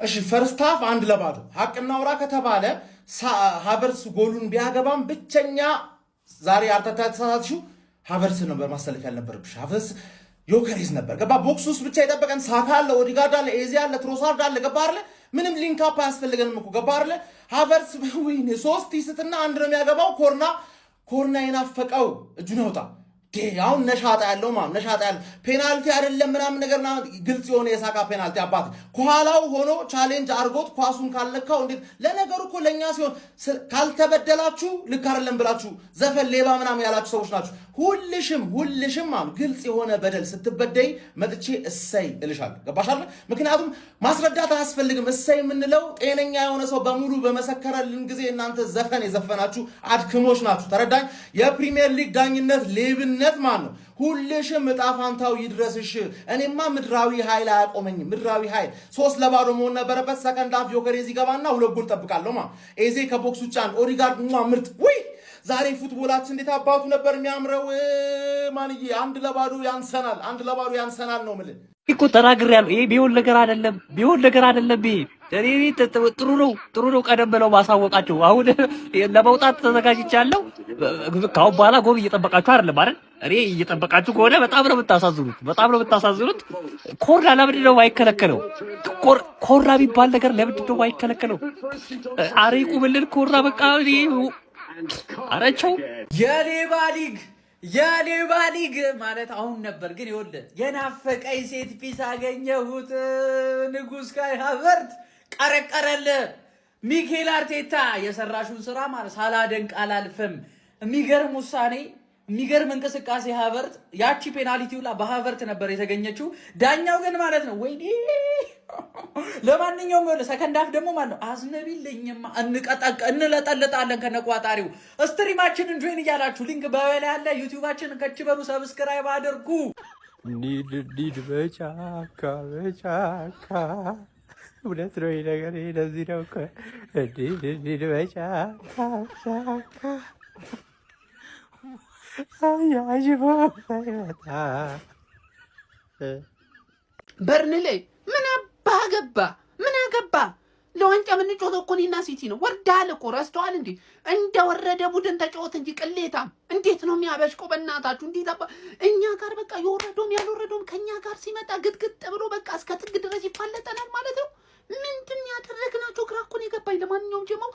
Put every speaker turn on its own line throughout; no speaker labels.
እሺ ፈርስት ሃፍ 1-0 ሐቅና አውራ ከተባለ ሃቨርስ ጎሉን ቢያገባም ብቸኛ ዛሬ አርተታ ተሳሳትሽው ሃቨርስ ነበር ማሰለፍ ያልነበረብሽ። ሃቨርስ ዮከሬስ ነበር ገባ። ቦክስ ውስጥ ብቻ የጠበቀን ሳካ አለ፣ ኦዲጋርድ አለ፣ ኤዚ አለ፣ ትሮሳርድ አለ ገባ አይደለ? ምንም ሊንክ አፕ አያስፈልገንም እኮ ገባ አይደለ? ሃቨርስ ወይኔ 3 ይስትና 1 ነው የሚያገባው። ኮርና ይናፈቀው እጁን ያውጣ አሁን ነሻጣ ያለው ማለት ነሻጣ ያለው ፔናልቲ አይደለም ምናምን ነገርና ግልጽ የሆነ የሳካ ፔናልቲ አባት ከኋላው ሆኖ ቻሌንጅ አርጎት ኳሱን ካልነካው እንዴት ለነገሩ እኮ ለኛ ሲሆን ካልተበደላችሁ ልክ አይደለም ብላችሁ ዘፈን ሌባ ምናምን ያላችሁ ሰዎች ናችሁ። ሁልሽም ማለት ግልጽ የሆነ በደል ስትበደይ መጥቼ እሰይ እልሻለሁ። ገባሽ አይደል? ምክንያቱም ማስረዳት አያስፈልግም። እሰይ የምንለው ጤነኛ የሆነ ሰው በሙሉ በመሰከረልን ጊዜ እናንተ ዘፈን የዘፈናችሁ አድክሞች ናችሁ። ተረዳኝ። የፕሪሚየር ሊግ ዳኝነት ሌብነት ማለት ነው። ሁልሽም ዕጣ ፋንታው ይድረስሽ። እኔማ ምድራዊ ኃይል አያቆመኝም። ምድራዊ ኃይል 3-0 መሆን ነበረበት። ሰከንድ ሃፍ ዮከሬዝ ይገባና 2 ጎል ጠብቃለሁ ማለት ኤዜ ከቦክስ ውጭ አንድ ኦዲጋርድ ምርጥ ወይ ዛሬ ፉትቦላችን እንዴት አባቱ ነበር የሚያምረው። ማንዬ 1-0 ያንሰናል፣ 1-0 ያንሰናል ነው ማለት
እኮ ተናግሬያለሁ። ይሄ ቢሆን ነገር አይደለም። እኔ ጥሩ ነው ቀደም ብለው ማሳወቃቸው። አሁን ለመውጣት ተዘጋጅቻለሁ። ካሁን በኋላ ጎል እየጠበቃችሁ አይደለም አይደል? እኔ እየጠበቃችሁ ከሆነ በጣም ነው የምታሳዝኑት። ኮርና ለምንድን ነው የማይከለከለው? ኮርና የሚባል ነገር ለምንድን ነው የማይከለከለው? ኧረ ይቁምልን ኮርና በቃ አረቸው
የሌባ ሊግ ማለት አሁን ነበር። ግን ይኸውልህ የናፈቀኝ ሴት ፒስ አገኘሁት። ንጉስ ካይ ሃቨርት ቀረቀረለ። ሚኬል አርቴታ የሰራሹን ስራ ማለት ሳላደንቅ አላልፍም። የሚገርም ውሳኔ፣ የሚገርም እንቅስቃሴ ሃቨርት። ያቺ ፔናልቲው በሃቨርት ነበር የተገኘችው። ዳኛው ግን ማለት ነው ወይኔ። ለማንኛውም ወደ ሰከንድ ሃፍ ደግሞ ማለት ነው አዝነቢልኝማ እንለጠልጣለን ከነቋጣሪው። ስትሪማችንን ጆይን እያላችሁ ሊንክ በላይ ያለ ዩቲዩባችንን ከች በሉ ሰብስክራይብ አድርጉ።
ኒድ በጫካ እውነት ነው ነገር እንደዚህ ነው እኮ ኒድ በጫካ
በርንሌ ምን አገባ? ለዋንጫ የምንጫወተው እኮ እኔና ሲቲ ነው። ወርዳል እኮ ረስተዋል እንዴ? እንደወረደ ቡድን ተጫወት እንጂ ቅሌታም። እንዴት ነው የሚያበሽቀው? በእናታችሁ እንዴት እኛ ጋር በቃ የወረደውም ያልወረደውም ከኛ ጋር ሲመጣ ግጥግጥ ብሎ በቃ እስከ ጥግ ድረስ ይፋለጠናል ማለት ነው። ምንድን ያደረግናቸው ግራ እኮ ነው የገባኝ። ለማንኛውም ጀማው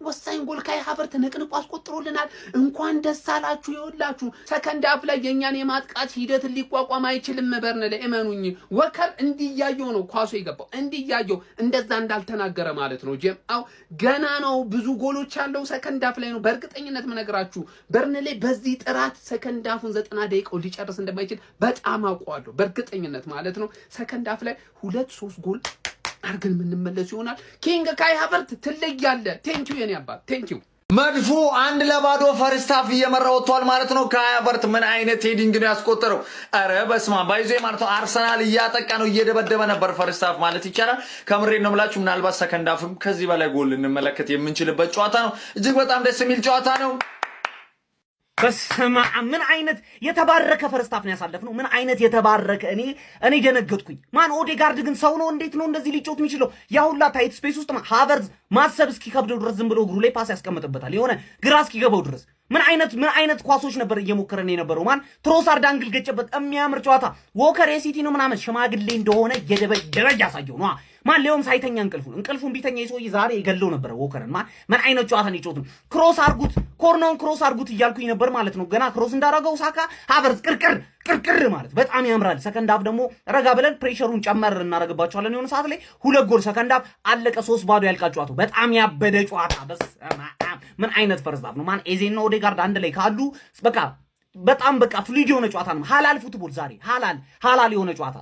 ወሳኝ ጎል ካይ ሃቨርት ንቅንቁ አስቆጥሮልናል። እንኳን ደስ አላችሁ። ይኸውላችሁ ሰከንድ ሃፍ ላይ የኛን የማጥቃት ሂደት ሊቋቋም አይችልም። በርነለ እመኑኝ። ወከር እንዲያየው ነው ኳሱ የገባው፣ እንዲያየው እንደዛ እንዳልተናገረ ማለት ነው። ጀማው ገና ነው፣ ብዙ ጎሎች ያለው ሰከንድ ሃፍ ላይ ነው። በእርግጠኝነት መነግራችሁ በርነለ በዚህ ጥራት ሰከንድ ሃፉን 90 ደቂቃው ሊጨርስ እንደማይችል በጣም አውቀዋለሁ፣ በእርግጠኝነት ማለት ነው። ሰከንድ ሃፍ ላይ 2-3 ጎል አርገን የምንመለስ ይሆናል። ኪንግ ካይ ሃቨርት ትለያለህ። ቴንኪው የኔ አባት ቴንኪው።
መድፉ 1-0 ፈርስት ሃፍ እየመራ ወጥቷል ማለት ነው። ካይ ሃቨርት ምን አይነት ሄዲንግ ነው ያስቆጠረው? አረ በስማ ባይዞ ማለት ነው። አርሰናል እያጠቃ ነው፣ እየደበደበ ነበር ፈርስት ሃፍ ማለት ይቻላል። ከምሬን ነው የምላችሁ። ምናልባት ሰከንድ ሃፍም ከዚህ በላይ ጎል እንመለከት የምንችልበት ጨዋታ ነው። እጅግ በጣም ደስ የሚል ጨዋታ ነው።
በስማ ምን አይነት የተባረከ ፈርስት ሃፍ ነው ያሳለፍነው። ምን አይነት የተባረከ እኔ ደነገጥኩኝ። ማን ኦዴጋርድ ግን ሰው ነው? እንዴት ነው እንደዚህ ሊጮት የሚችለው? ያ ሁላ ታይት ስፔስ ውስጥ ሃቨርዝ ማሰብ እስኪከብደው ድረስ ዝም ብሎ እግሩ ላይ ፓስ ያስቀምጥበታል፣ የሆነ ግራ እስኪገባው ድረስ። ምን አይነት ኳሶች ነበር እየሞከረን የነበረው? ማን ትሮሳርድ አንግል ገጨበት። የሚያምር ጨዋታ። ዎከር የሲቲ ነው ምናምን ሽማግሌ እንደሆነ ደረጃ ያሳየው ነው። ማን ሊዮም ሳይተኛ እንቅልፉን ቢተኛ ይሶይ ዛሬ ይገለው ነበር። ዎከርን ምን አይነት ጨዋታ ነው የጮቱን? ክሮስ አርጉት እያልኩኝ ነበር ማለት ነው። ገና ክሮስ እንዳረገው ሳካ ሃቨርዝ ቅርቅር ማለት በጣም ያምራል። ሰከንድ ሃፍ ደግሞ ረጋ ብለን ፕሬሸሩን ጨመር እናረጋባቸዋለን። የሆነ ሰዓት ላይ 2 ጎል ሰከንድ ሃፍ አለቀ። 3-0 ያልቃ ጨዋታው። በጣም ያበደ ጨዋታ። ምን አይነት ፈርስት ሃፍ ነው? ማን ኤዜና ኦዴጋርድ አንድ ላይ ካሉ በጣም ፍሉይድ የሆነ ጨዋታ ነው። ሐላል ፉትቦል ዛሬ ሐላል የሆነ ጨዋታ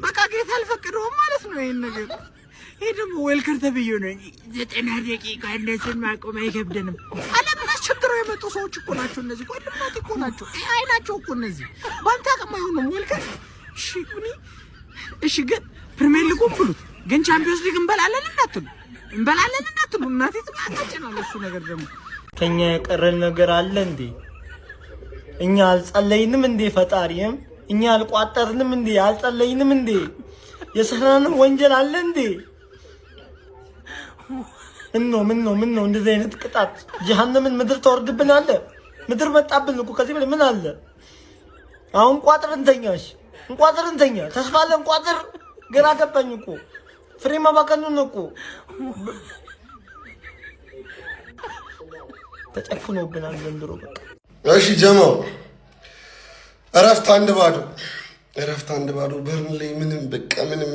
በቃ ጌታ አልፈቀደውም ማለት ነው ይሄን ነገር። ይሄ ደግሞ ዌልከር ተብዬው ነው 90 ደቂቃ እንደዚህ ማቆም አይከብደንም። አለምን አስቸግረው የመጡ ሰዎች እኮ ናቸው እነዚህ። ቆልማት እኮ ናቸው። አይናቸው እኮ እነዚህ ባንታ ከማይሆኑ ነው ዌልከር። እሺ ግን ፕሪሚየር ሊጉን ብሉት፣ ግን ቻምፒዮንስ ሊግ እንበላለን እንዳትሉ እናቴ ትማጣጭናል። እሱ ነገር ደግሞ
ከኛ የቀረን ነገር አለ እንዴ? እኛ አልጸለይንም እንዴ? ፈጣሪም
እኛ አልቋጠርንም እንዴ? አልጸለይንም እንዴ? የሰራነው ወንጀል አለ እንዴ? ምን ነው እንደዚህ አይነት ቅጣት ጀሃነምን ምድር ተወርድብናል። ምድር መጣብን እኮ ከዚህ በላይ ምን አለ? አሁን ቋጥርንተኛሽ እንቋጥርንተኛ ተስፋለን ቋጥር ግራ ገባኝ እኮ ፍሬ ማባከኑን እኮ ተጨፍኖብናል ዘንድሮ በቃ።
እሺ ጀማው እረፍት አንድ ባዶ በርንሌ ምንም በቃ ምንም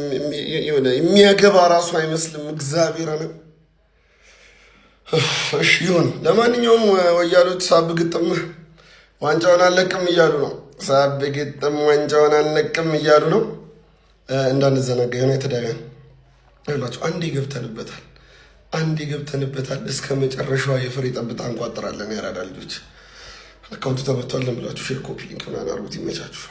የሆነ የሚያገባ ራሱ አይመስልም። እግዚአብሔር አለ። እሺ ይሁን። ለማንኛውም ወያሎች ሳብ ግጥም ዋንጫውን አልለቅም እያሉ ነው። ሳብ ግጥም ዋንጫውን አልለቅም እያሉ ነው። እንዳንዘናጋ የሆነ የተደረገ ይላችሁ አንዴ ገብተንበታል። እስከ መጨረሻዋ የፍሬ ጠብታ እንቋጥራለን። ያራዳ ልጆች አካውንቱ ተመቷል ለምላችሁ ሼር ኮፒ ሊንክ ምናምን አድርጉት። ይመቻችሁ።